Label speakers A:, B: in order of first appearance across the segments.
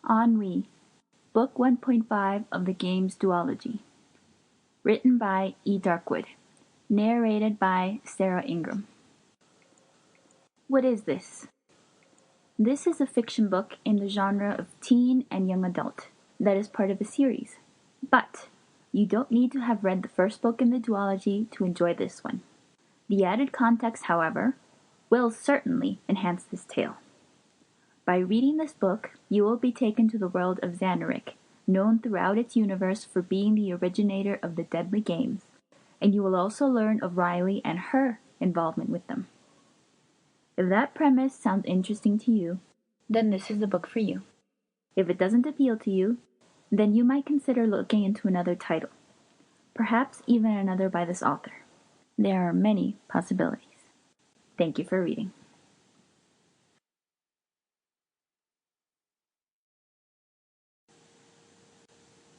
A: Ennui, Book 1.5 of the G.A.M.E.Z Duology. Written by Darkwood. Narrated by Sara Ingram. What is this? This is a fiction book in the genre of teen and young adult that is part of a series. But you don't need to have read the first book in the duology to enjoy this one. The added context, however, will certainly enhance this tale. By reading this book, you will be taken to the world of Xanaric, known throughout its universe for being the originator of the deadly games, and you will also learn of Riley and her involvement with them. If that premise sounds interesting to you, then this is the book for you. If it doesn't appeal to you, then you might consider looking into another title, perhaps even another by this author. There are many possibilities. Thank you for reading.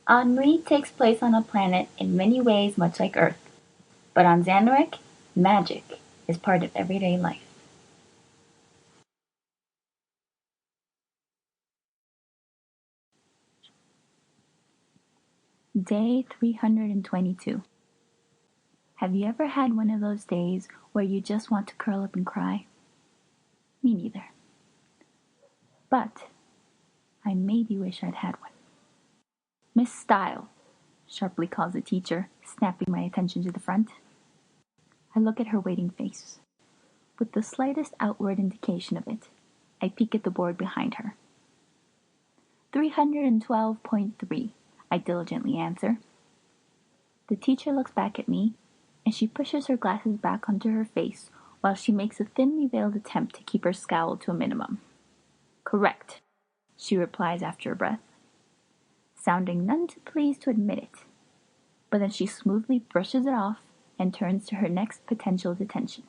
A: Ennui takes place on a planet in many ways much like Earth, but on Xanaric, magic is part of everyday life. Day 322. Have you ever had one of those days where you just want to curl up and cry? Me neither. But I maybe wish I'd had one. Miss Style, sharply calls the teacher, snapping my attention to the front. I look at her waiting face. With the slightest outward indication of it, I peek at the board behind her. 312.3, I diligently answer. The teacher looks back at me, and she pushes her glasses back onto her face while she makes a thinly veiled attempt to keep her scowl to a minimum. Correct, she replies after a breath, sounding none too pleased to admit it. But then she smoothly brushes it off and turns to her next potential detention.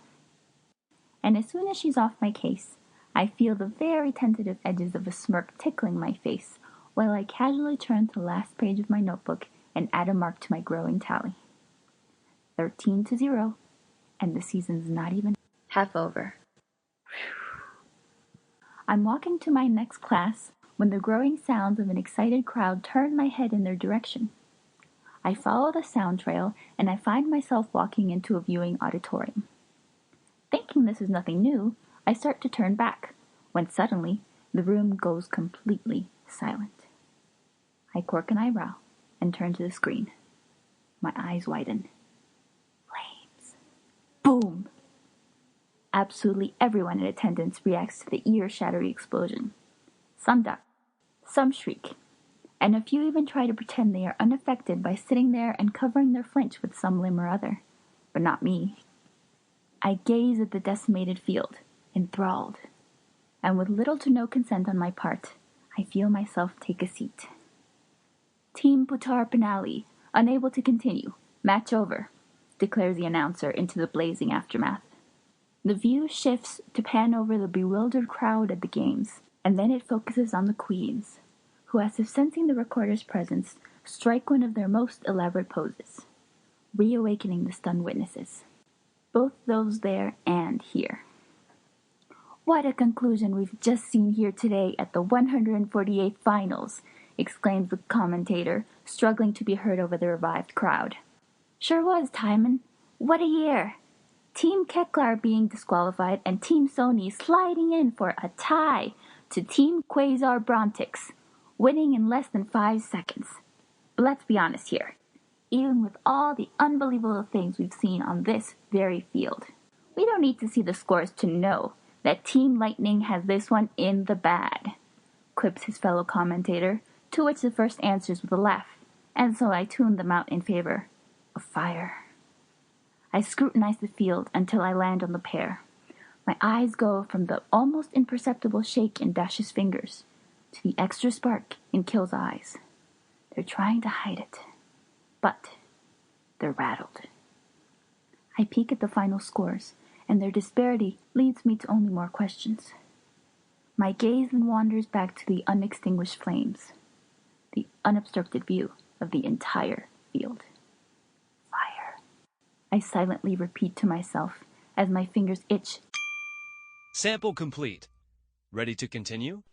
A: And as soon as she's off my case, I feel the very tentative edges of a smirk tickling my face while I casually turn to the last page of my notebook and add a mark to my growing tally. 13-0, and the season's not even half over. I'm walking to my next class when the growing sounds of an excited crowd turn my head in their direction. I follow the sound trail, and I find myself walking into a viewing auditorium. Thinking this is nothing new, I start to turn back, when suddenly the room goes completely silent. I quirk an eyebrow and turn to the screen. My eyes widen. Flames. Boom! Absolutely everyone in attendance reacts to the ear-shattering explosion. Some duck, some shriek, and a few even try to pretend they are unaffected by sitting there and covering their flinch with some limb or other. But not me. I gaze at the decimated field, enthralled, and with little to no consent on my part, I feel myself take a seat. Team Putar Penali, unable to continue. Match over, declares the announcer into the blazing aftermath. The view shifts to pan over the bewildered crowd at the games, and then it focuses on the queens, who, as if sensing the recorder's presence, strike one of their most elaborate poses, reawakening the stunned witnesses, both those there and here. What a conclusion we've just seen here today at the 148th finals, exclaims the commentator, struggling to be heard over the revived crowd. Sure was, Timon. What a year! Team Keklar being disqualified and Team Sony sliding in for a tie to Team Quasar Brontix, winning in less than 5 seconds. But let's be honest here. Even with all the unbelievable things we've seen on this very field, we don't need to see the scores to know that Team Lightning has this one in the bag, quips his fellow commentator, to which the first answers with a laugh, and so I tune them out in favor of fire. I scrutinize the field until I land on the pair. My eyes go from the almost imperceptible shake in Dash's fingers to the extra spark in Kill's eyes. They're trying to hide it, but they're rattled. I peek at the final scores, and their disparity leads me to only more questions. My gaze then wanders back to the unextinguished flames, the unobstructed view of the entire field. Fire. I silently repeat to myself as my fingers itch.
B: Sample complete. Ready to continue?